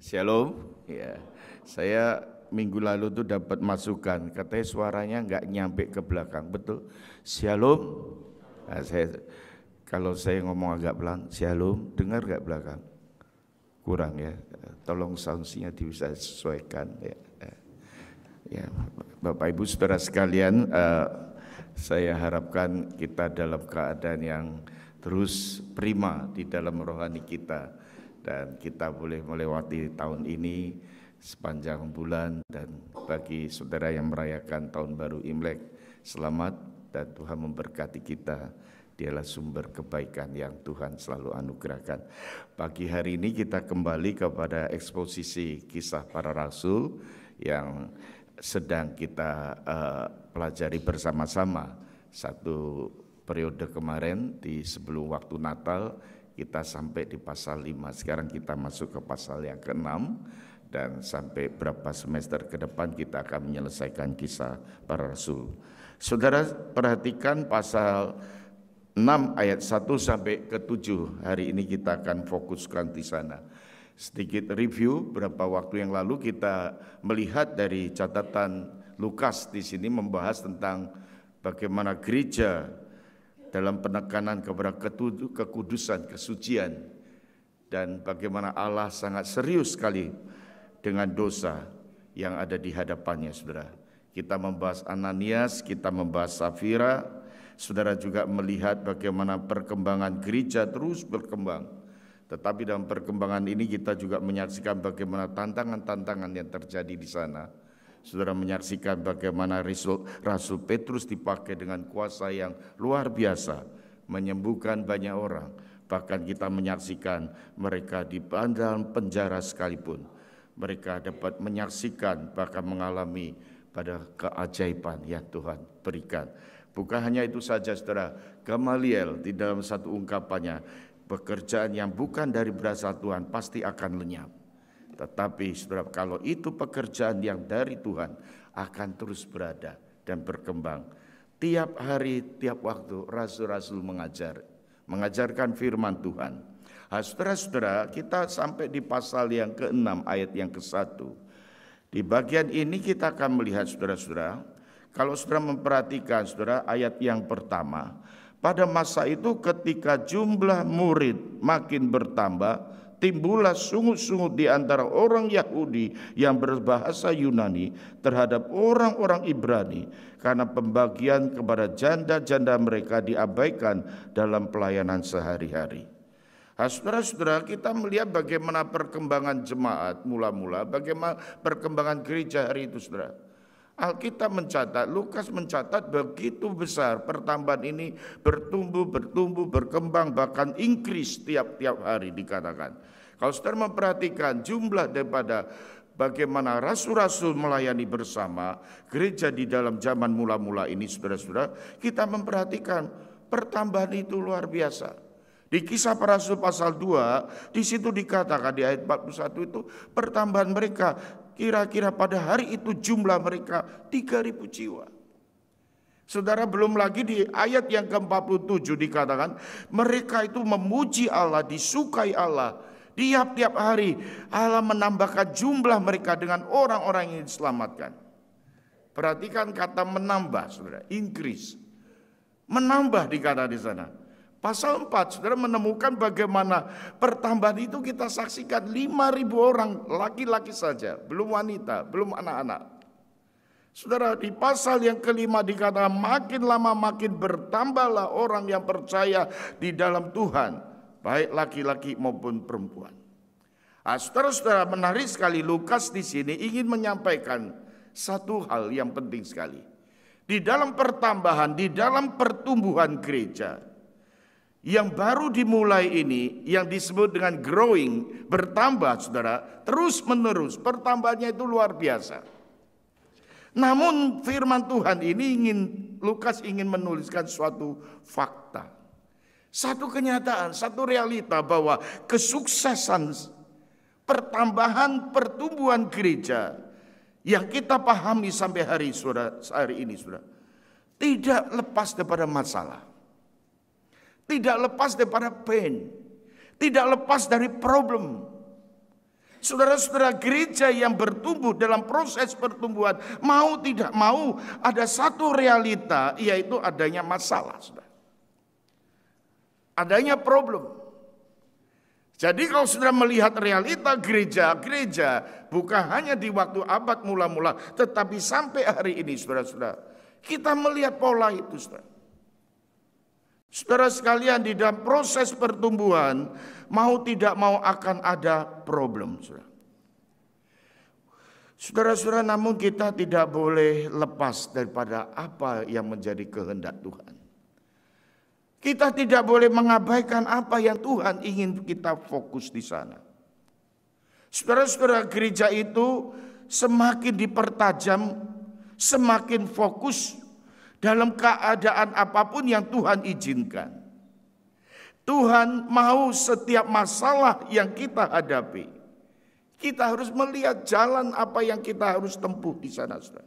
Shalom. Ya, saya minggu lalu tuh dapat masukan, katanya suaranya nggak nyampe ke belakang, betul? Shalom. Nah, kalau saya ngomong agak pelan, shalom, dengar nggak belakang? Kurang ya. Tolong soundnya bisa sesuaikan. Ya, Bapak Ibu Saudara sekalian, saya harapkan kita dalam keadaan yang terus prima di dalam rohani kita. Dan kita boleh melewati tahun ini sepanjang bulan, dan bagi saudara yang merayakan tahun baru Imlek, selamat dan Tuhan memberkati kita. Dialah sumber kebaikan yang Tuhan selalu anugerahkan. Pagi hari ini kita kembali kepada eksposisi kisah para rasul yang sedang kita pelajari bersama-sama. Satu periode kemarin di sebelum waktu Natal kita sampai di pasal 5, sekarang kita masuk ke pasal yang ke-6, dan sampai berapa semester ke depan kita akan menyelesaikan kisah para rasul. Saudara perhatikan pasal 6 ayat 1 sampai ke 7, hari ini kita akan fokuskan di sana. Sedikit review, beberapa waktu yang lalu kita melihat dari catatan Lukas di sini membahas tentang bagaimana gereja dalam penekanan kepada kekudusan, kesucian, dan bagaimana Allah sangat serius sekali dengan dosa yang ada di hadapannya, saudara. Kita membahas Ananias, kita membahas Safira. Saudara juga melihat bagaimana perkembangan gereja terus berkembang. Tetapi dalam perkembangan ini kita juga menyaksikan bagaimana tantangan-tantangan yang terjadi di sana. Saudara menyaksikan bagaimana Rasul Petrus dipakai dengan kuasa yang luar biasa, menyembuhkan banyak orang. Bahkan kita menyaksikan mereka di dalam penjara sekalipun, mereka dapat menyaksikan bahkan mengalami pada keajaiban yang Tuhan berikan. Bukan hanya itu saja, saudara. Gamaliel di dalam satu ungkapannya, pekerjaan yang bukan dari berasal Tuhan pasti akan lenyap. Tetapi saudara, kalau itu pekerjaan yang dari Tuhan akan terus berada dan berkembang. Tiap hari, tiap waktu rasul-rasul mengajarkan firman Tuhan. Nah, saudara-saudara, kita sampai di pasal yang ke-6 ayat yang ke-1. Di bagian ini kita akan melihat, saudara-saudara, kalau saudara memperhatikan, saudara, ayat yang pertama, pada masa itu ketika jumlah murid makin bertambah, timbullah sungut-sungut di antara orang Yahudi yang berbahasa Yunani terhadap orang-orang Ibrani, karena pembagian kepada janda-janda mereka diabaikan dalam pelayanan sehari-hari. Saudara-saudara, kita melihat bagaimana perkembangan jemaat mula-mula, bagaimana perkembangan gereja hari itu, saudara. Alkitab mencatat, Lukas mencatat begitu besar pertambahan ini, bertumbuh, berkembang, bahkan increase tiap-tiap hari dikatakan. Kalau saudara memperhatikan jumlah daripada bagaimana rasul-rasul melayani bersama gereja di dalam zaman mula-mula ini, saudara-saudara, kita memperhatikan pertambahan itu luar biasa. Di Kisah Para Rasul pasal 2, di situ dikatakan di ayat 41 itu pertambahan mereka kira-kira pada hari itu jumlah mereka 3.000 jiwa. Saudara, belum lagi di ayat yang ke-47 dikatakan mereka itu memuji Allah, disukai Allah. Tiap-tiap hari Allah menambahkan jumlah mereka dengan orang-orang yang diselamatkan. Perhatikan kata menambah, saudara, increase. Menambah dikata di sana. Pasal 4, saudara menemukan bagaimana pertambahan itu kita saksikan 5.000 orang laki-laki saja, belum wanita, belum anak-anak. Saudara, di pasal yang ke-5 dikatakan makin lama makin bertambahlah orang yang percaya di dalam Tuhan, baik laki-laki maupun perempuan. Saudara-saudara, menarik sekali Lukas di sini ingin menyampaikan satu hal yang penting sekali. Di dalam pertambahan, di dalam pertumbuhan gereja yang baru dimulai ini, yang disebut dengan growing, bertambah, saudara, terus menerus, pertambahannya itu luar biasa. Namun firman Tuhan ini Lukas ingin menuliskan suatu fakta, satu kenyataan, satu realita bahwa kesuksesan pertambahan pertumbuhan gereja yang kita pahami sampai hari ini, saudara, tidak lepas daripada masalah. Tidak lepas daripada pain, tidak lepas dari problem. Saudara-saudara, gereja yang bertumbuh dalam proses pertumbuhan, mau tidak mau ada satu realita, yaitu adanya masalah, saudara. Adanya problem. Jadi kalau saudara melihat realita gereja bukan hanya di waktu abad mula-mula, tetapi sampai hari ini, saudara-saudara, kita melihat pola itu, saudara. Saudara sekalian, di dalam proses pertumbuhan, mau tidak mau akan ada problem, saudara. Saudara-saudara, namun kita tidak boleh lepas daripada apa yang menjadi kehendak Tuhan. Kita tidak boleh mengabaikan apa yang Tuhan ingin kita fokus di sana. Saudara-saudara, gereja itu semakin dipertajam, semakin fokus dalam keadaan apapun yang Tuhan izinkan. Tuhan mau setiap masalah yang kita hadapi, kita harus melihat jalan apa yang kita harus tempuh di sana, saudara.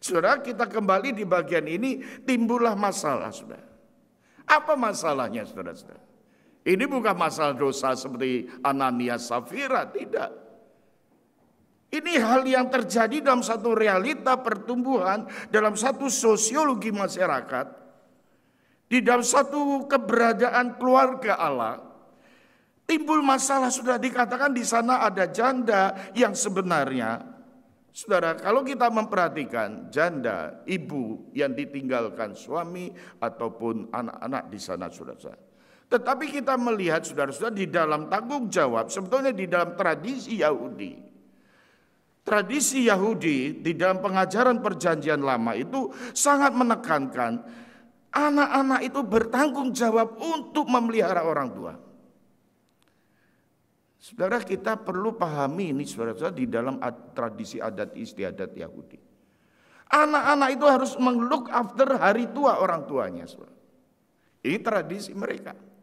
Saudara, kita kembali di bagian ini, timbullah masalah, saudara. Apa masalahnya, saudara-saudara? Ini bukan masalah dosa seperti Ananias Safira, tidak. Ini hal yang terjadi dalam satu realita pertumbuhan, dalam satu sosiologi masyarakat, di dalam satu keberadaan keluarga Allah. Timbul masalah, sudah dikatakan di sana ada janda yang sebenarnya, saudara, kalau kita memperhatikan janda, ibu yang ditinggalkan suami ataupun anak-anak di sana, saudara. Tetapi kita melihat, saudara-saudara, di dalam tanggung jawab, sebetulnya di dalam tradisi Yahudi. Tradisi Yahudi di dalam pengajaran perjanjian lama itu sangat menekankan anak-anak itu bertanggung jawab untuk memelihara orang tua. Saudara, kita perlu pahami ini, saudara-saudara, di dalam tradisi adat istiadat Yahudi. Anak-anak itu harus meng-look after hari tua orang tuanya, saudara. Ini tradisi mereka.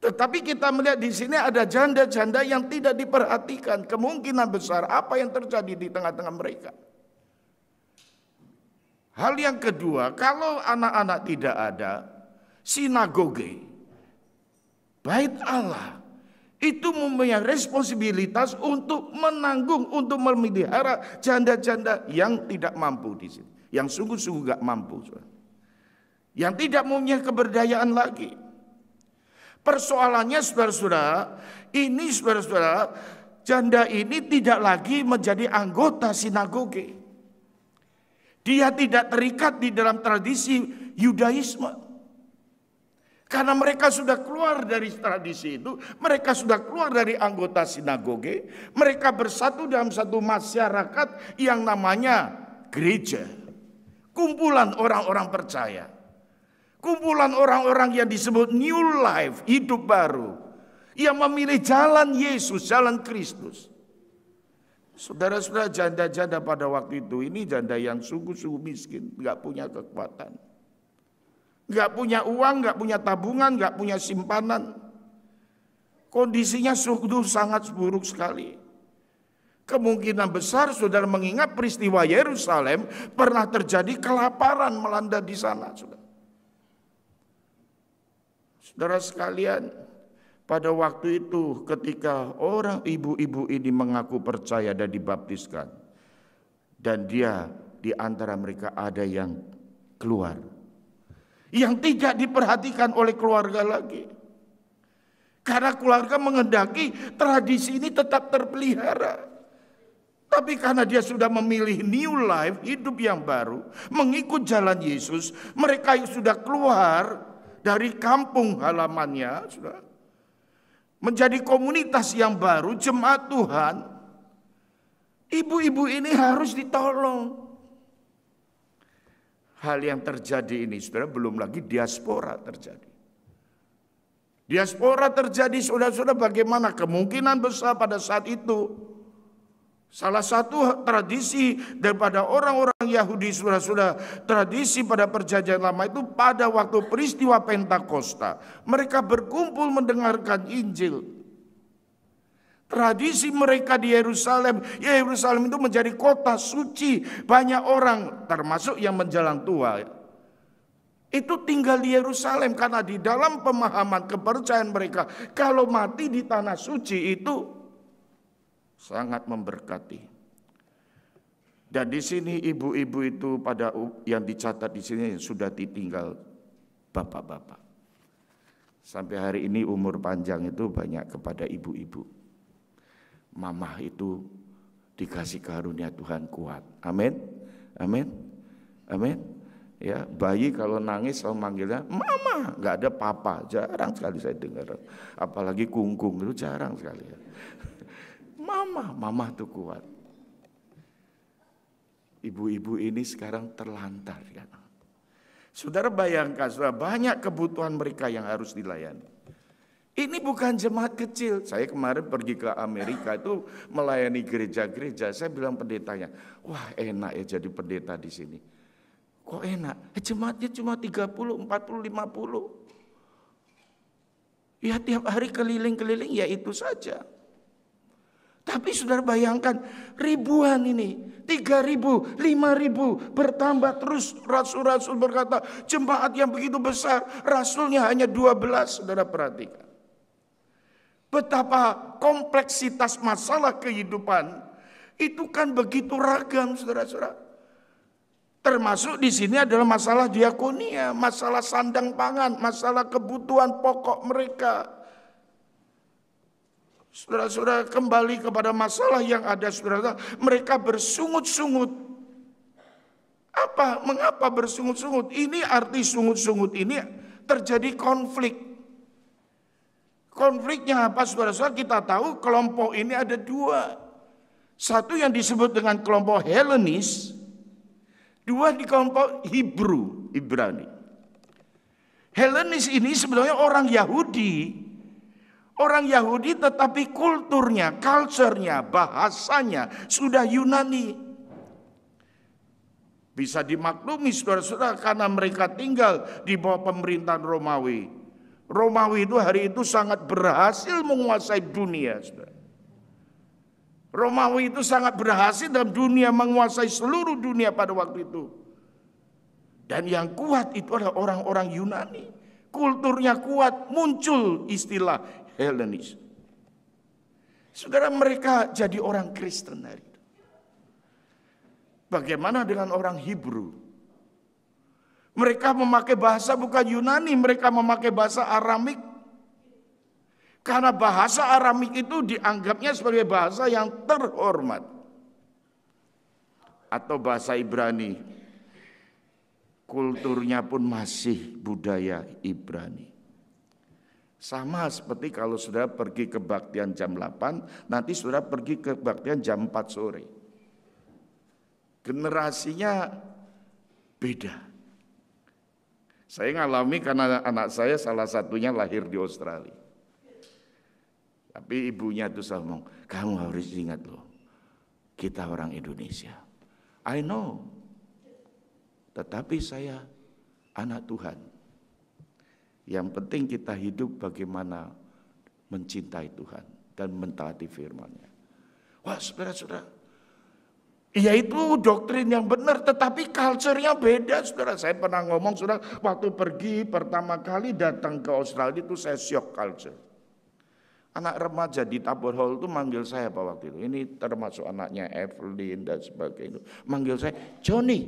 Tetapi kita melihat di sini ada janda-janda yang tidak diperhatikan. Kemungkinan besar apa yang terjadi di tengah-tengah mereka. Hal yang kedua, kalau anak-anak tidak ada, sinagoge, bait Allah, itu mempunyai responsibilitas untuk menanggung, untuk memelihara janda-janda yang tidak mampu di sini. Yang sungguh-sungguh gak mampu. Yang tidak mempunyai keberdayaan lagi. Persoalannya, saudara-saudara, ini saudara-saudara, janda ini tidak lagi menjadi anggota sinagoge. Dia tidak terikat di dalam tradisi Yudaisme. Karena mereka sudah keluar dari tradisi itu, mereka sudah keluar dari anggota sinagoge, mereka bersatu dalam satu masyarakat yang namanya gereja. Kumpulan orang-orang percaya. Kumpulan orang-orang yang disebut new life, hidup baru. Yang memilih jalan Yesus, jalan Kristus. Saudara-saudara, janda-janda pada waktu itu, ini janda yang sungguh-sungguh miskin, gak punya kekuatan. Gak punya uang, gak punya tabungan, gak punya simpanan. Kondisinya sungguh sangat buruk sekali. Kemungkinan besar saudara mengingat peristiwa Yerusalem pernah terjadi kelaparan melanda di sana, saudara. Saudara sekalian, pada waktu itu ketika orang ibu-ibu ini mengaku percaya dan dibaptiskan, dan dia di antara mereka ada yang keluar, yang tidak diperhatikan oleh keluarga lagi. Karena keluarga menghendaki tradisi ini tetap terpelihara. Tapi karena dia sudah memilih new life, hidup yang baru, mengikut jalan Yesus, mereka yang sudah keluar dari kampung halamannya, sudah menjadi komunitas yang baru, jemaat Tuhan. Ibu-ibu ini harus ditolong. Hal yang terjadi ini, saudara, belum lagi diaspora terjadi. Diaspora terjadi, saudara-saudara, bagaimana? Kemungkinan besar pada saat itu salah satu tradisi daripada orang-orang Yahudi, saudara-saudara, tradisi pada perjanjian lama itu pada waktu peristiwa Pentakosta, mereka berkumpul mendengarkan Injil. Tradisi mereka di Yerusalem, Yerusalem itu menjadi kota suci. Banyak orang, termasuk yang menjelang tua, itu tinggal di Yerusalem karena di dalam pemahaman kepercayaan mereka, kalau mati di tanah suci itu sangat memberkati. Dan di sini ibu-ibu itu pada yang dicatat di sini sudah ditinggal bapak-bapak. Sampai hari ini umur panjang itu banyak kepada ibu-ibu. Mama itu dikasih karunia Tuhan kuat. Amin. Amin. Amin. Ya, bayi kalau nangis selalu manggilnya mama, nggak ada papa. Jarang sekali saya dengar. Apalagi kungkung itu jarang sekali ya. Mama itu kuat. Ibu-ibu ini sekarang terlantar kan. Saudara bayangkan, saudara, banyak kebutuhan mereka yang harus dilayani. Ini bukan jemaat kecil. Saya kemarin pergi ke Amerika itu melayani gereja-gereja. Saya bilang pendetanya, wah enak ya jadi pendeta di sini. Kok enak? Jemaatnya cuma 30, 40, 50. Ya tiap hari keliling-keliling ya itu saja. Tapi saudara bayangkan ribuan ini, 3.000, 5.000 bertambah terus. Rasul-rasul berkata jemaat yang begitu besar, rasulnya hanya 12. Saudara perhatikan. Betapa kompleksitas masalah kehidupan itu kan begitu ragam, saudara-saudara. Termasuk di sini adalah masalah diakonia, masalah sandang pangan, masalah kebutuhan pokok mereka. Saudara-saudara, kembali kepada masalah yang ada, saudara, mereka bersungut-sungut. Mengapa bersungut-sungut? Ini arti sungut-sungut ini terjadi konflik. Konfliknya apa, saudara-saudara? Kita tahu kelompok ini ada dua. Satu yang disebut dengan kelompok Helenis, dua di kelompok Ibrani. Helenis ini sebenarnya orang Yahudi. Orang Yahudi tetapi kulturnya, culture-nya, bahasanya sudah Yunani. Bisa dimaklumi saudara-saudara karena mereka tinggal di bawah pemerintahan Romawi. Romawi itu hari itu sangat berhasil menguasai dunia. Saudara. Romawi itu sangat berhasil dalam dunia, menguasai seluruh dunia pada waktu itu. Dan yang kuat itu adalah orang-orang Yunani. Kulturnya kuat, muncul istilah Helenis. Saudara, mereka jadi orang Kristen hari itu. Bagaimana dengan orang Hebrew? Mereka memakai bahasa bukan Yunani, mereka memakai bahasa Aramik. Karena bahasa Aramik itu dianggapnya sebagai bahasa yang terhormat. Atau bahasa Ibrani. Kulturnya pun masih budaya Ibrani. Sama seperti kalau saudara pergi kebaktian jam 8, nanti saudara pergi kebaktian jam 4 sore. Generasinya beda. Saya ngalami karena anak saya salah satunya lahir di Australia. Tapi ibunya tuh selalu ngomong, kamu harus ingat loh, kita orang Indonesia. I know. Tetapi saya anak Tuhan. Yang penting kita hidup bagaimana mencintai Tuhan dan mentaati firman-Nya. Wah, saudara-saudara, ya itu doktrin yang benar, tetapi culture-nya beda, saudara. Saya pernah ngomong, saudara, waktu pergi pertama kali datang ke Australia itu saya shock culture. Anak remaja di Tabor Hall itu manggil saya apa waktu itu. Ini termasuk anaknya Evelyn dan sebagainya. Manggil saya Johnny.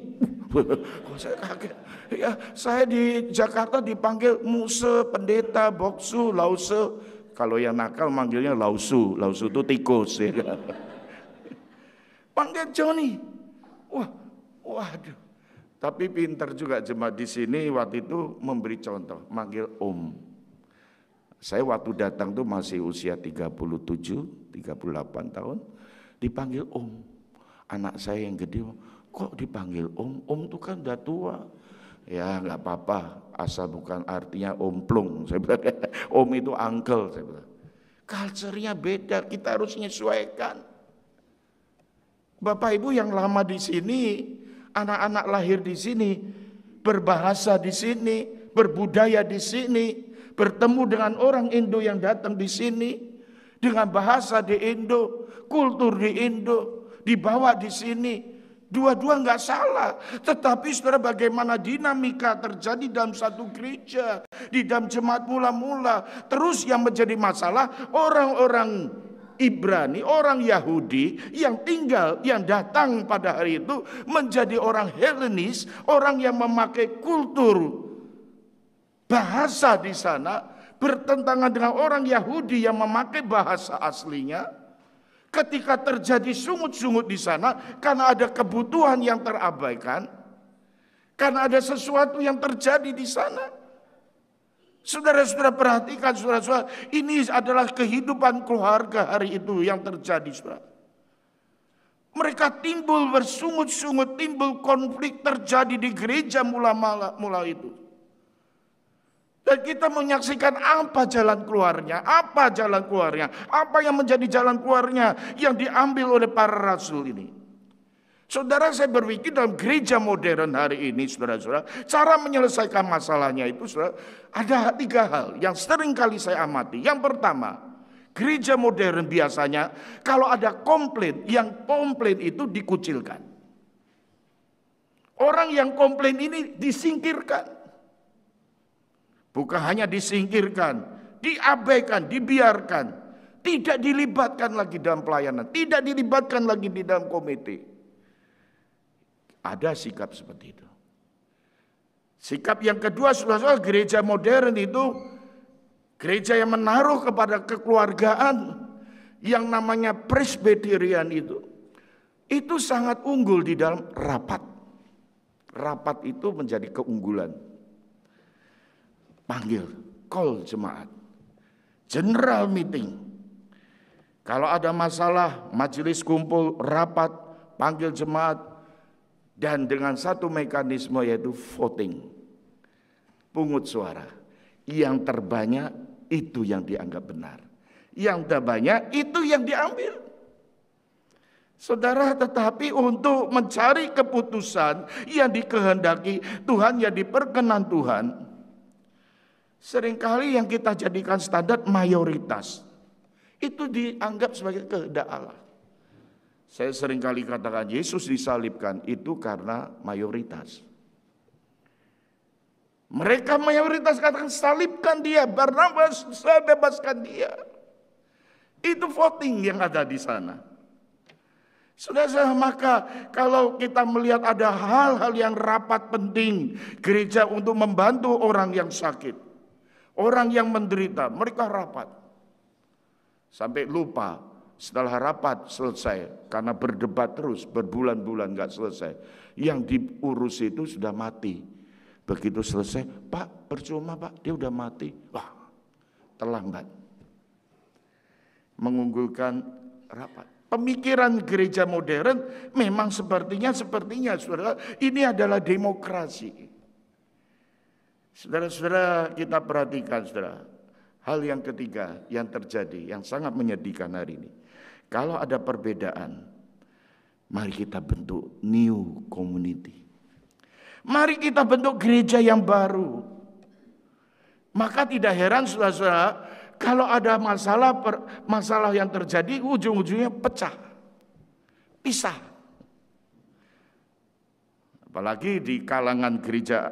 Saya kaget. Ya, saya di Jakarta dipanggil Muse, pendeta, boksu, lause. Kalau yang nakal manggilnya lausu. Lausu itu tikus. Ya. Panggil Johnny. Waduh. Tapi pintar juga jemaat di sini waktu itu memberi contoh. Manggil Om. Saya waktu datang tuh masih usia 37, 38 tahun, dipanggil Om. Anak saya yang gede, kok dipanggil Om? Om tuh kan udah tua. Ya nggak apa-apa, asal bukan artinya omplung. Saya bilang, Om itu uncle. Saya bilang, culture-nya beda, kita harus menyesuaikan. Bapak Ibu yang lama di sini, anak-anak lahir di sini, berbahasa di sini, berbudaya di sini, bertemu dengan orang Indo yang datang di sini, dengan bahasa di Indo, kultur di Indo, dibawa di sini. Dua-dua nggak salah, tetapi saudara bagaimana dinamika terjadi dalam satu gereja, di dalam jemaat mula-mula. Terus yang menjadi masalah orang-orang Ibrani, orang Yahudi yang tinggal, yang datang pada hari itu menjadi orang Helenis, orang yang memakai kultur bahasa di sana bertentangan dengan orang Yahudi yang memakai bahasa aslinya. Ketika terjadi sungut-sungut di sana karena ada kebutuhan yang terabaikan, karena ada sesuatu yang terjadi di sana. Saudara-saudara perhatikan, saudara-saudara, ini adalah kehidupan keluarga hari itu yang terjadi, saudara. Mereka timbul bersungut-sungut, timbul konflik terjadi di gereja mula itu. Dan kita menyaksikan apa jalan keluarnya, apa yang menjadi jalan keluarnya yang diambil oleh para rasul ini. Saudara, saya berpikir dalam gereja modern hari ini, saudara-saudara, cara menyelesaikan masalahnya itu, saudara, ada 3 hal yang sering kali saya amati. Yang pertama, gereja modern biasanya kalau ada komplain, yang komplain itu dikucilkan. Orang yang komplain ini disingkirkan. Bukan hanya disingkirkan, diabaikan, dibiarkan. Tidak dilibatkan lagi dalam pelayanan, tidak dilibatkan lagi di dalam komite. Ada sikap seperti itu. Sikap yang kedua, saudara-saudara, gereja modern itu gereja yang menaruh kepada kekeluargaan yang namanya Presbyterian itu sangat unggul di dalam rapat. Rapat itu menjadi keunggulan. Panggil, call jemaat, general meeting. Kalau ada masalah, majelis kumpul, rapat, panggil jemaat. Dan dengan satu mekanisme yaitu voting. Pungut suara. Yang terbanyak itu yang dianggap benar. Yang terbanyak itu yang diambil. Saudara, tetapi untuk mencari keputusan yang dikehendaki Tuhan, yang diperkenan Tuhan, seringkali yang kita jadikan standar mayoritas. Itu dianggap sebagai kehendak Allah. Saya seringkali katakan Yesus disalibkan itu karena mayoritas. Mereka mayoritas katakan salibkan dia, Barnabas saya bebaskan dia. Itu voting yang ada di sana. Saudara, maka kalau kita melihat ada hal-hal yang rapat penting gereja untuk membantu orang yang sakit, orang yang menderita, mereka rapat. Sampai lupa. Setelah rapat selesai, karena berdebat terus, berbulan-bulan gak selesai. Yang diurus itu sudah mati. Begitu selesai, Pak percuma Pak, dia udah mati. Wah, terlambat. Mengunggulkan rapat. Pemikiran gereja modern memang sepertinya, saudara, ini adalah demokrasi. Saudara-saudara, kita perhatikan, saudara. Hal yang ketiga yang terjadi, yang sangat menyedihkan hari ini. Kalau ada perbedaan, mari kita bentuk new community. Mari kita bentuk gereja yang baru. Maka tidak heran, saudara-saudara, kalau ada masalah yang terjadi, ujung-ujungnya pecah, pisah. Apalagi di kalangan gereja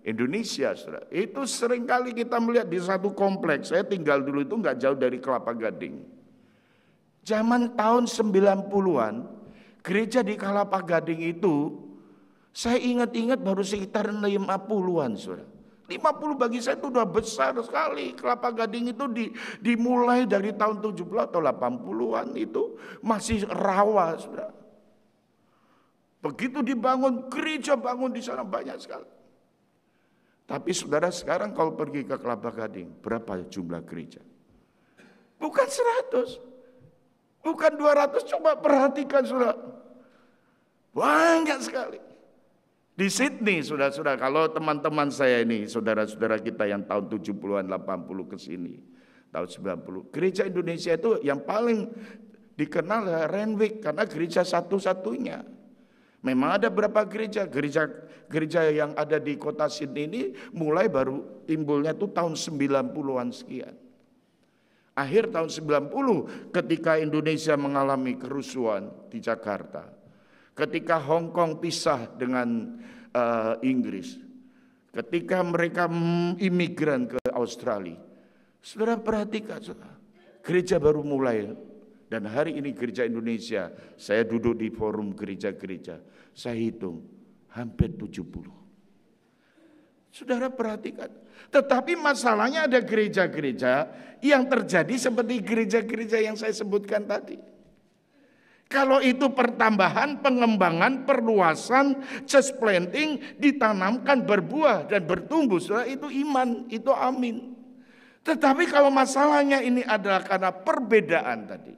Indonesia, saudara, itu seringkali kita melihat di satu kompleks. Saya tinggal dulu itu nggak jauh dari Kelapa Gading. Zaman tahun 90-an, gereja di Kelapa Gading itu, saya ingat-ingat baru sekitar 50-an, saudara. 50 bagi saya itu udah besar sekali. Kelapa Gading itu dimulai dari tahun 70 atau 80-an itu masih rawa, saudara. Begitu dibangun, gereja bangun di sana banyak sekali. Tapi saudara, sekarang kalau pergi ke Kelapa Gading, berapa jumlah gereja? Bukan 100. Bukan 200, coba perhatikan saudara. Banyak sekali. Di Sydney, saudara-saudara, kalau teman-teman saya ini, saudara-saudara kita yang tahun 70-an, 80 ke sini, tahun 90. Gereja Indonesia itu yang paling dikenal Renwick, karena gereja satu-satunya. Memang ada berapa gereja yang ada di kota Sydney ini mulai baru timbulnya itu tahun 90-an sekian. Akhir tahun 90 ketika Indonesia mengalami kerusuhan di Jakarta. Ketika Hong Kong pisah dengan Inggris. Ketika mereka imigran ke Australia. Saudara perhatikan, saudara, gereja baru mulai Dan hari ini gereja Indonesia, saya duduk di forum gereja-gereja, saya hitung hampir 70. Saudara perhatikan. Tetapi masalahnya ada gereja-gereja yang terjadi seperti gereja-gereja yang saya sebutkan tadi. Kalau itu pertambahan, pengembangan, perluasan, church planting, ditanamkan, berbuah dan bertumbuh, saudara, itu iman, itu amin. Tetapi kalau masalahnya ini adalah karena perbedaan tadi,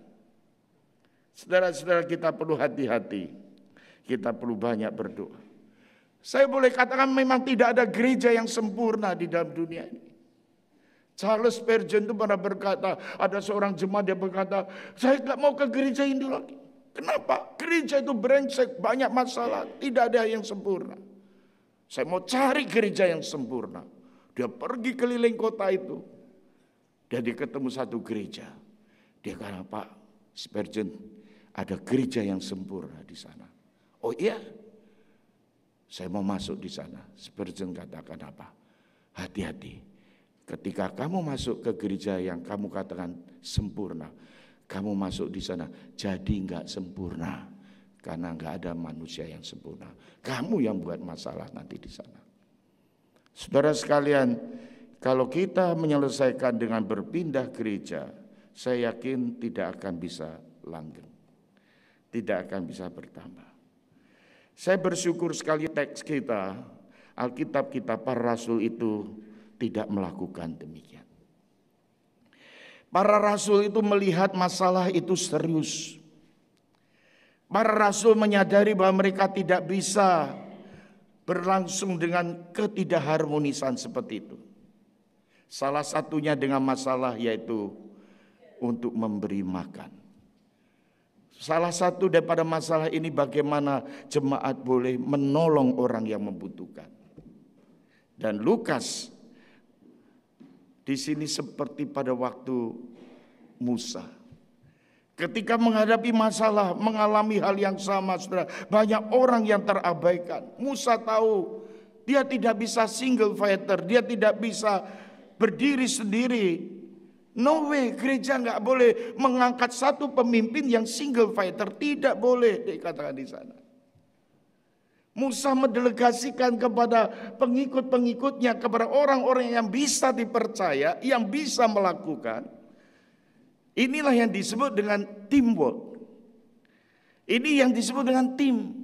saudara-saudara, kita perlu hati-hati, kita perlu banyak berdoa. Saya boleh katakan memang tidak ada gereja yang sempurna di dalam dunia ini. Charles Spurgeon itu pernah berkata, ada seorang jemaat dia berkata, saya nggak mau ke gereja ini lagi. Kenapa? Gereja itu brengsek, banyak masalah, tidak ada yang sempurna. Saya mau cari gereja yang sempurna. Dia pergi keliling kota itu. Dan dia ketemu satu gereja. Dia kata, Pak Spurgeon, ada gereja yang sempurna di sana. Oh iya? Saya mau masuk di sana. Spurgeon katakan apa? Hati-hati. Ketika kamu masuk ke gereja yang kamu katakan sempurna, kamu masuk di sana jadi nggak sempurna. Karena nggak ada manusia yang sempurna. Kamu yang buat masalah nanti di sana. Saudara sekalian, kalau kita menyelesaikan dengan berpindah gereja, saya yakin tidak akan bisa langgeng. Tidak akan bisa bertambah. Saya bersyukur sekali teks kita, Alkitab kita, para rasul itu tidak melakukan demikian. Para rasul itu melihat masalah itu serius. Para rasul menyadari bahwa mereka tidak bisa berlangsung dengan ketidakharmonisan seperti itu. Salah satunya dengan masalah yaitu untuk memberi makan. Salah satu daripada masalah ini bagaimana jemaat boleh menolong orang yang membutuhkan. Dan Lukas di sini seperti pada waktu Musa. Ketika menghadapi masalah, mengalami hal yang sama, saudara. Banyak orang yang terabaikan. Musa tahu dia tidak bisa single fighter, dia tidak bisa berdiri sendiri. No way, gereja nggak boleh mengangkat satu pemimpin yang single fighter, tidak boleh dikatakan di sana. Musa mendelegasikan kepada pengikut-pengikutnya, kepada orang-orang yang bisa dipercaya, yang bisa melakukan. Inilah yang disebut dengan teamwork. Ini yang disebut dengan tim.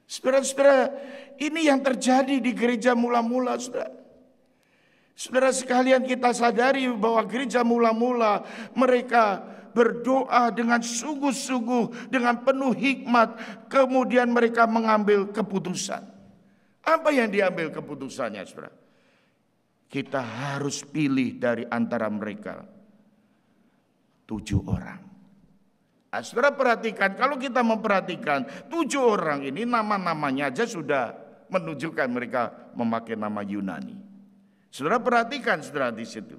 Saudara-saudara, ini yang terjadi di gereja mula-mula, saudara. Saudara sekalian, kita sadari bahwa gereja mula-mula mereka berdoa dengan sungguh-sungguh, dengan penuh hikmat, kemudian mereka mengambil keputusan. Apa yang diambil keputusannya, saudara? Kita harus pilih dari antara mereka 7 orang. Nah, saudara perhatikan, kalau kita memperhatikan 7 orang ini nama-namanya aja sudah menunjukkan mereka memakai nama Yunani. Saudara perhatikan, saudara, di situ.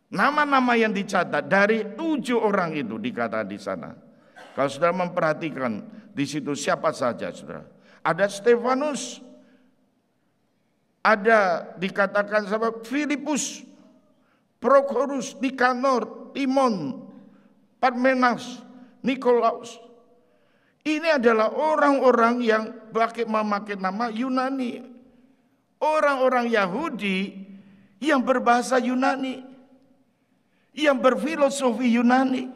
Nama-nama yang dicatat dari 7 orang itu dikatakan di sana. Kalau saudara memperhatikan di situ siapa saja, saudara. Ada Stefanus, ada dikatakan sama Filipus, Prokorus, Nikanor, Timon, Parmenas, Nikolaus. Ini adalah orang-orang yang memakai nama Yunani. Orang-orang Yahudi yang berbahasa Yunani, yang berfilosofi Yunani.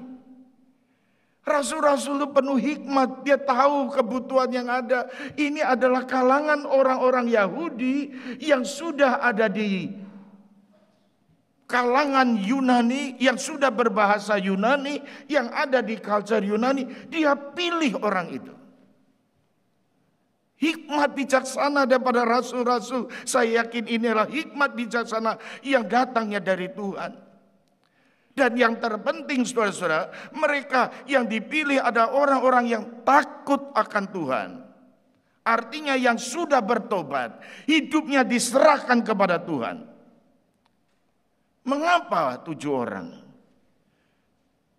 Rasul-rasul itu penuh hikmat, dia tahu kebutuhan yang ada. Ini adalah kalangan orang-orang Yahudi yang sudah ada di kalangan Yunani, yang sudah berbahasa Yunani, yang ada di culture Yunani. Dia pilih orang itu. Hikmat bijaksana daripada rasul-rasul. Saya yakin inilah hikmat bijaksana yang datangnya dari Tuhan. Dan yang terpenting, saudara-saudara, mereka yang dipilih ada orang-orang yang takut akan Tuhan. Artinya yang sudah bertobat, hidupnya diserahkan kepada Tuhan. Mengapa 7 orang?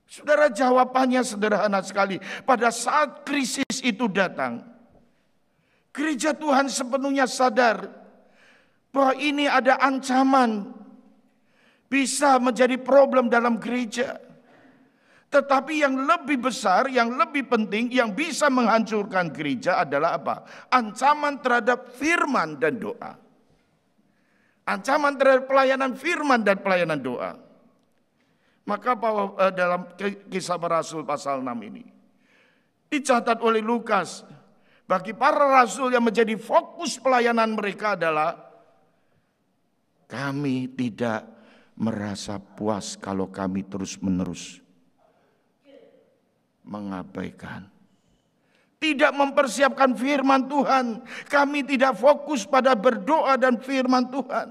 Saudara, jawabannya sederhana sekali. Pada saat krisis itu datang, gereja Tuhan sepenuhnya sadar bahwa ini ada ancaman bisa menjadi problem dalam gereja. Tetapi yang lebih besar, yang lebih penting, yang bisa menghancurkan gereja adalah apa? Ancaman terhadap firman dan doa. Ancaman terhadap pelayanan firman dan pelayanan doa. Maka dalam Kisah Para Rasul pasal 6 ini dicatat oleh Lukas, bagi para rasul yang menjadi fokus pelayanan mereka adalah kami tidak merasa puas kalau kami terus-menerus mengabaikan, tidak mempersiapkan firman Tuhan. Kami tidak fokus pada berdoa dan firman Tuhan.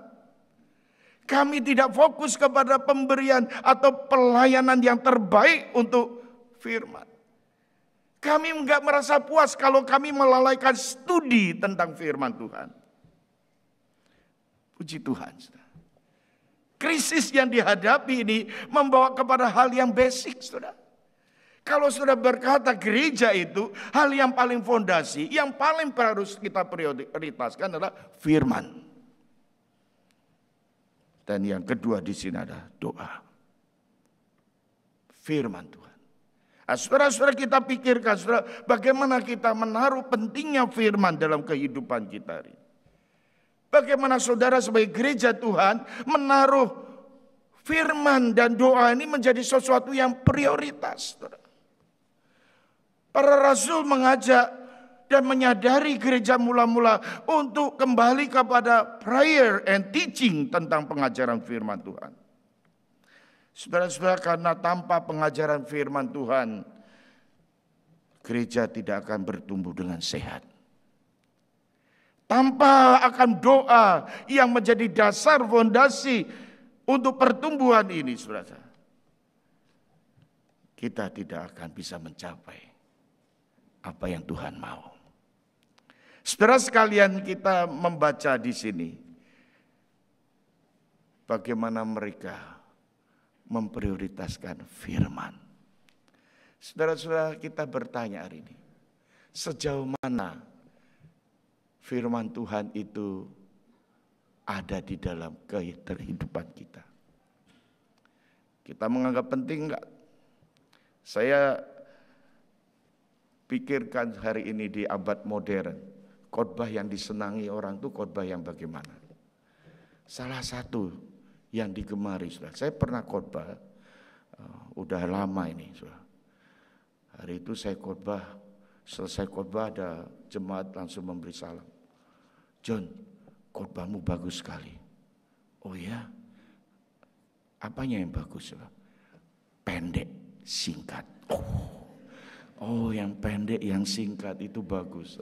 Kami tidak fokus kepada pemberian atau pelayanan yang terbaik untuk firman. Kami enggak merasa puas kalau kami melalaikan studi tentang firman Tuhan. Puji Tuhan. Krisis yang dihadapi ini membawa kepada hal yang basic, saudara. Kalau sudah berkata gereja itu, hal yang paling fondasi, yang paling harus kita prioritaskan adalah firman. Dan yang kedua di sini adalah doa. Firman Tuhan. Nah, saudara-saudara, kita pikirkan, saudara, bagaimana kita menaruh pentingnya firman dalam kehidupan kita hari ini. Bagaimana saudara sebagai gereja Tuhan menaruh firman dan doa ini menjadi sesuatu yang prioritas, saudara. Para rasul mengajak dan menyadari gereja mula-mula untuk kembali kepada prayer and teaching tentang pengajaran firman Tuhan. Saudara-saudara, karena tanpa pengajaran firman Tuhan, gereja tidak akan bertumbuh dengan sehat. Tanpa akan doa yang menjadi dasar fondasi untuk pertumbuhan ini, saudara, kita tidak akan bisa mencapai apa yang Tuhan mau. Saudara sekalian, kita membaca di sini bagaimana mereka memprioritaskan firman. Saudara-saudara, kita bertanya hari ini, sejauh mana firman Tuhan itu ada di dalam kehidupan kita? Kita menganggap penting enggak? Saya pikirkan hari ini di abad modern, khotbah yang disenangi orang itu khotbah yang bagaimana? Salah satu yang digemari, saudara. Saya pernah khotbah, udah lama ini, saudara. Hari itu saya khotbah, selesai khotbah ada jemaat langsung memberi salam. John, khotbahmu bagus sekali. Oh ya? Apanya yang bagus, saudara? Pendek, singkat. Oh, yang pendek, yang singkat itu bagus.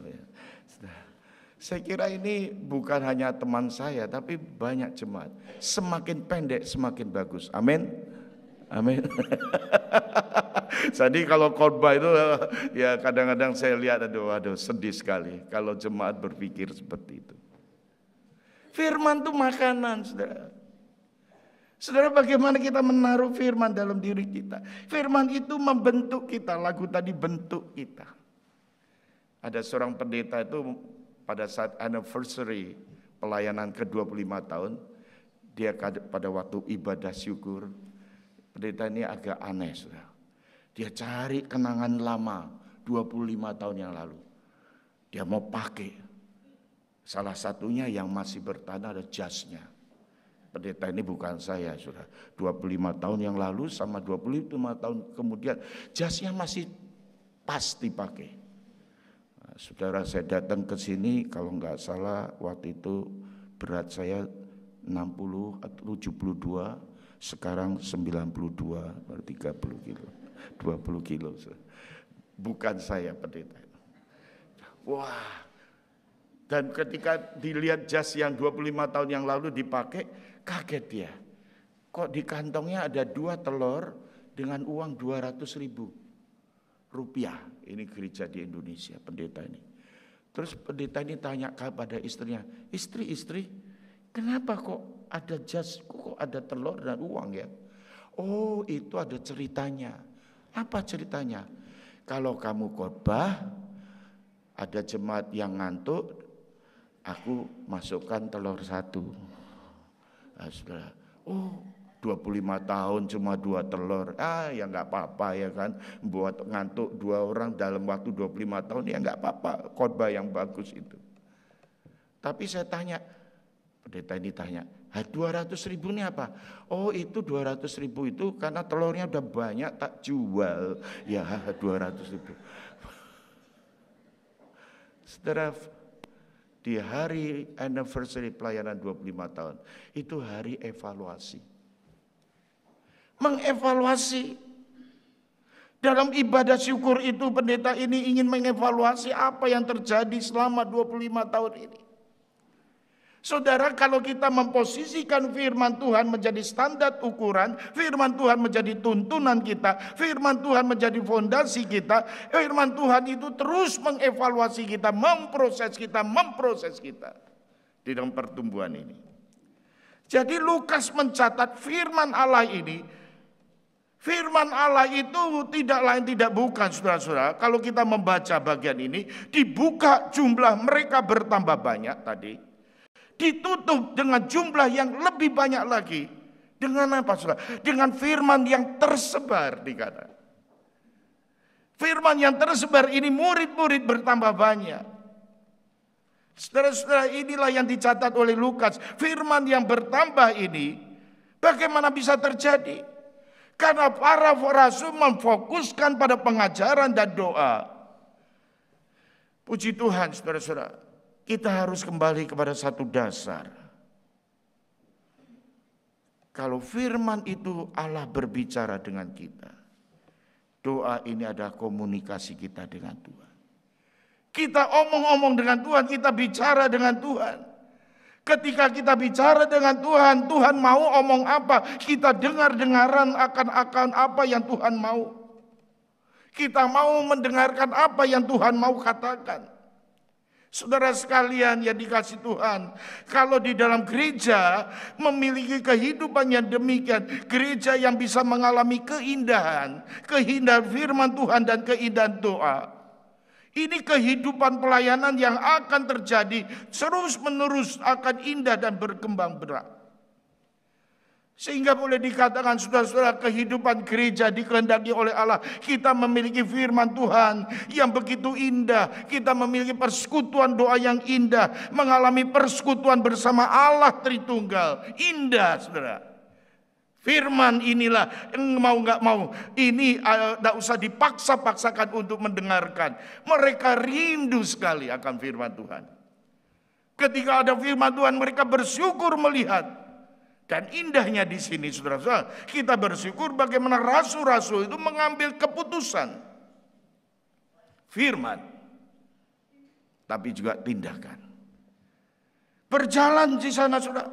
Saya kira ini bukan hanya teman saya, tapi banyak jemaat. Semakin pendek, semakin bagus. Amin. Amin. Jadi kalau khotbah itu ya kadang-kadang saya lihat aduh sedih sekali kalau jemaat berpikir seperti itu. Firman itu makanan, saudara. Saudara, bagaimana kita menaruh firman dalam diri kita? Firman itu membentuk kita, lagu tadi bentuk kita. Ada seorang pendeta itu pada saat anniversary pelayanan ke-25 tahun, dia pada waktu ibadah syukur, pendeta ini agak aneh, saudara. Dia cari kenangan lama 25 tahun yang lalu. Dia mau pakai. Salah satunya yang masih bertahan ada jasnya. Pendeta ini bukan saya, saudara. 25 tahun yang lalu sama 25 tahun kemudian jasnya masih pas dipakai. Nah, saudara, saya datang ke sini kalau nggak salah waktu itu berat saya 60 atau 72, sekarang 92, 30 kilo, 20 kilo. Bukan saya pendeta. Wah. Dan ketika dilihat jas yang 25 tahun yang lalu dipakai, kaget dia. Kok di kantongnya ada 2 telur dengan uang 200.000 rupiah. Ini gereja di Indonesia, pendeta ini. Terus pendeta ini tanya kepada istrinya, istri, kenapa kok ada jas, kok ada telur dan uang ya? Oh, itu ada ceritanya. Apa ceritanya? Kalau kamu khotbah, ada jemaat yang ngantuk, aku masukkan telur 1. Nah, saudara, oh 25 tahun cuma 2 telur. Ya nggak apa-apa ya kan. Buat ngantuk 2 orang dalam waktu 25 tahun ya nggak apa-apa. Khotbah yang bagus itu. Tapi saya tanya, pendeta ini tanya, 200 ribu ini apa? Oh itu 200 ribu itu karena telurnya udah banyak tak jual. Ya 200 ribu. Saudara, di hari anniversary pelayanan 25 tahun, itu hari evaluasi. Mengevaluasi. Dalam ibadah syukur itu pendeta ini ingin mengevaluasi apa yang terjadi selama 25 tahun ini. Saudara, kalau kita memposisikan firman Tuhan menjadi standar ukuran, firman Tuhan menjadi tuntunan kita, firman Tuhan menjadi fondasi kita, firman Tuhan itu terus mengevaluasi kita, memproses kita di dalam pertumbuhan ini. Jadi Lukas mencatat firman Allah ini. Firman Allah itu tidak lain tidak bukan, saudara-saudara. Kalau kita membaca bagian ini, dibuka jumlah mereka bertambah banyak tadi. Ditutup dengan jumlah yang lebih banyak lagi. Dengan apa, saudara? Dengan firman yang tersebar dikata. Firman yang tersebar ini murid-murid bertambah banyak. Saudara-saudara, inilah yang dicatat oleh Lukas. Firman yang bertambah ini, bagaimana bisa terjadi? Karena para rasul memfokuskan pada pengajaran dan doa. Puji Tuhan, saudara-saudara. Kita harus kembali kepada satu dasar. Kalau firman itu Allah berbicara dengan kita. Doa ini adalah komunikasi kita dengan Tuhan. Kita omong-omong dengan Tuhan, kita bicara dengan Tuhan. Ketika kita bicara dengan Tuhan, Tuhan mau omong apa? Kita dengar-dengaran akan apa yang Tuhan mau. Kita mau mendengarkan apa yang Tuhan mau katakan. Saudara sekalian yang dikasih Tuhan, kalau di dalam gereja memiliki kehidupan yang demikian, gereja yang bisa mengalami keindahan firman Tuhan dan keindahan doa. Ini kehidupan pelayanan yang akan terjadi terus menerus akan indah dan berkembang berat. Sehingga boleh dikatakan saudara-saudara, kehidupan gereja dikehendaki oleh Allah. Kita memiliki firman Tuhan yang begitu indah. Kita memiliki persekutuan doa yang indah. Mengalami persekutuan bersama Allah Tritunggal. Indah, saudara. Firman inilah, mau gak mau, ini tidak usah dipaksa-paksakan untuk mendengarkan. Mereka rindu sekali akan firman Tuhan. Ketika ada firman Tuhan, mereka bersyukur melihat. Dan indahnya di sini, saudara-saudara, kita bersyukur bagaimana rasul-rasul itu mengambil keputusan. Firman, tapi juga tindakan. Berjalan di sana, saudara.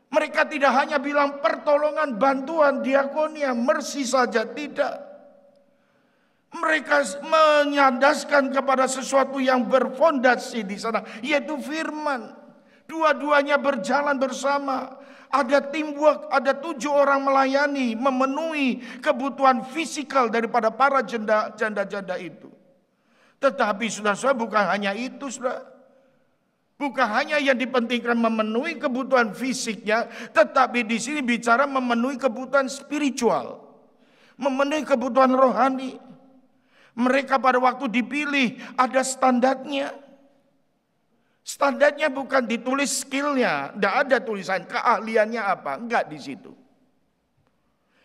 Mereka tidak hanya bilang pertolongan, bantuan, diakonia, mercy saja, tidak. Mereka menyandaskan kepada sesuatu yang berfondasi di sana, yaitu firman. Dua-duanya berjalan bersama. Ada teamwork, ada 7 orang melayani, memenuhi kebutuhan fisikal daripada para janda-janda itu. Tetapi saudara-saudara, bukan hanya itu, saudara. Bukan hanya yang dipentingkan memenuhi kebutuhan fisiknya, tetapi di sini bicara memenuhi kebutuhan spiritual, memenuhi kebutuhan rohani. Mereka pada waktu dipilih ada standarnya. Standarnya bukan ditulis skillnya, tidak ada tulisan keahliannya apa, enggak di situ.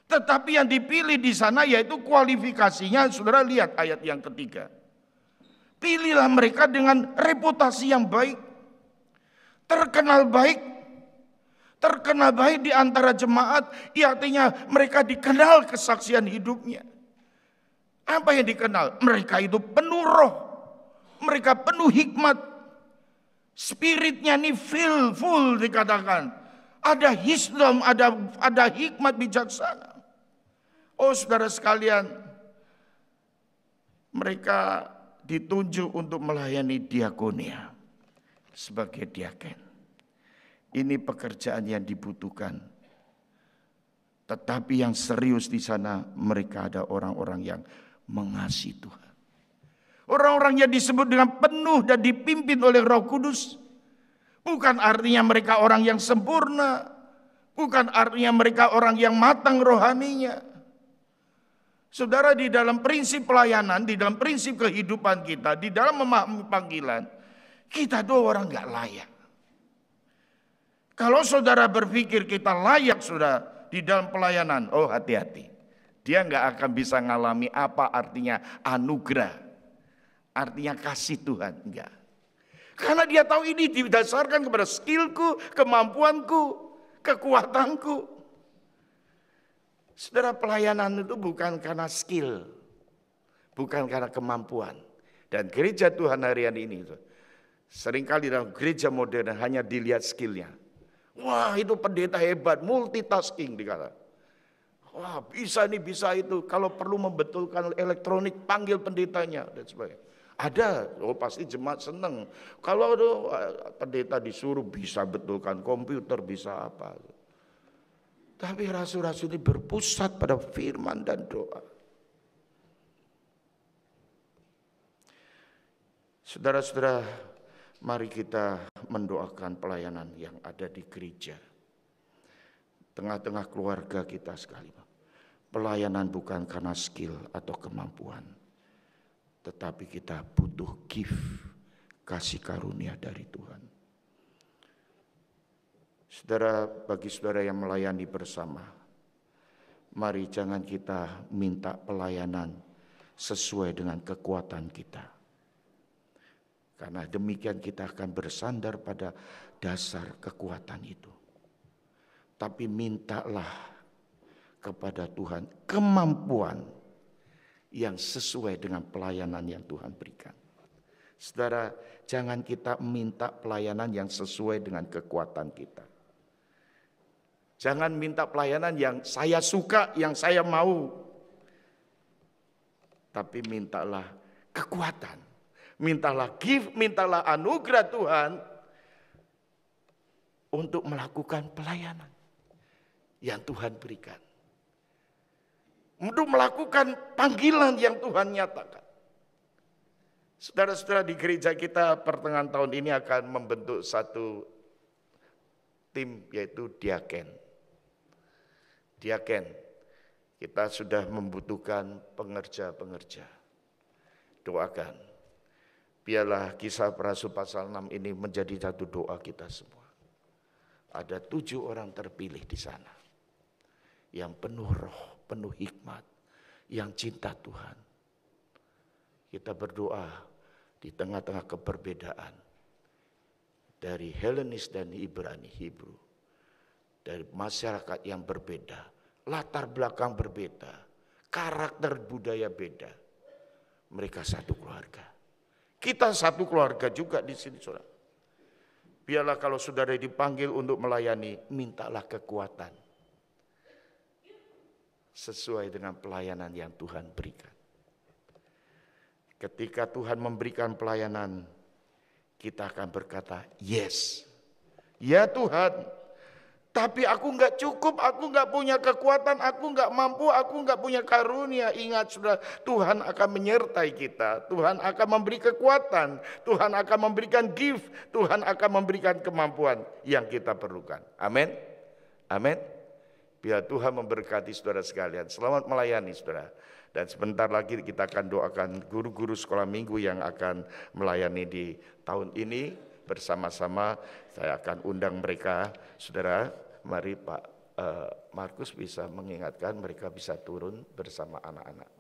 Tetapi yang dipilih di sana yaitu kualifikasinya. Saudara lihat ayat yang ketiga. Pilihlah mereka dengan reputasi yang baik. Terkenal baik di antara jemaat, artinya mereka dikenal kesaksian hidupnya. Apa yang dikenal? Mereka itu penuh roh, mereka penuh hikmat, spiritnya ini full dikatakan. Ada wisdom, ada hikmat bijaksana. Oh saudara sekalian, mereka ditunjuk untuk melayani diakonia. Sebagai diaken, ini pekerjaan yang dibutuhkan. Tetapi yang serius di sana, mereka ada orang-orang yang mengasihi Tuhan. Orang-orang yang disebut dengan penuh dan dipimpin oleh Roh Kudus. Bukan artinya mereka orang yang sempurna. Bukan artinya mereka orang yang matang rohaninya. Saudara, di dalam prinsip pelayanan, di dalam prinsip kehidupan kita, di dalam memahami panggilan, kita tuh orang gak layak. Kalau saudara berpikir kita layak sudah di dalam pelayanan, oh hati-hati. Dia gak akan bisa ngalami apa artinya anugerah. Artinya kasih Tuhan, enggak. Karena dia tahu ini didasarkan kepada skillku, kemampuanku, kekuatanku. Saudara, pelayanan itu bukan karena skill, bukan karena kemampuan. Dan gereja Tuhan harian ini seringkali dalam gereja modern hanya dilihat skillnya. Wah, itu pendeta hebat, multitasking dikata. Wah, bisa ini, bisa itu. Kalau perlu membetulkan elektronik, panggil pendetanya dan sebagainya. Ada, oh pasti jemaat senang. Kalau pendeta disuruh bisa betulkan komputer, bisa apa. Tapi rasul-rasul ini berpusat pada firman dan doa. Saudara-saudara, mari kita mendoakan pelayanan yang ada di gereja. Tengah-tengah keluarga kita sekali. Pelayanan bukan karena skill atau kemampuan. Tetapi kita butuh gift, kasih karunia dari Tuhan. Saudara, bagi saudara yang melayani bersama, mari jangan kita minta pelayanan sesuai dengan kekuatan kita. Karena demikian kita akan bersandar pada dasar kekuatan itu. Tapi mintalah kepada Tuhan kemampuan yang sesuai dengan pelayanan yang Tuhan berikan. Saudara, jangan kita minta pelayanan yang sesuai dengan kekuatan kita. Jangan minta pelayanan yang saya suka, yang saya mau. Tapi mintalah kekuatan. Mintalah gift, mintalah anugerah Tuhan untuk melakukan pelayanan yang Tuhan berikan. Untuk melakukan panggilan yang Tuhan nyatakan. Saudara-saudara, di gereja kita pertengahan tahun ini akan membentuk satu tim, yaitu diaken. Diaken, kita sudah membutuhkan pengerja-pengerja. Doakan. Biarlah Kisah Para Rasul pasal 6 ini menjadi satu doa kita semua. Ada 7 orang terpilih di sana. Yang penuh roh, penuh hikmat, yang cinta Tuhan. Kita berdoa di tengah-tengah keberbedaan. Dari Helenis dan Ibrani, Hebrew. Dari masyarakat yang berbeda. Latar belakang berbeda. Karakter budaya beda. Mereka satu keluarga. Kita satu keluarga juga di sini, saudara. Biarlah kalau saudara dipanggil untuk melayani, mintalah kekuatan. Sesuai dengan pelayanan yang Tuhan berikan. Ketika Tuhan memberikan pelayanan, kita akan berkata, yes. Ya Tuhan, tapi aku enggak cukup, aku enggak punya kekuatan, aku enggak mampu, aku enggak punya karunia. Ingat saudara, Tuhan akan menyertai kita. Tuhan akan memberi kekuatan. Tuhan akan memberikan gift. Tuhan akan memberikan kemampuan yang kita perlukan. Amin. Amin. Biar Tuhan memberkati saudara sekalian. Selamat melayani saudara. Dan sebentar lagi kita akan doakan guru-guru sekolah minggu yang akan melayani di tahun ini. Bersama-sama saya akan undang mereka. Saudara, mari Pak Markus bisa mengingatkan mereka bisa turun bersama anak-anak.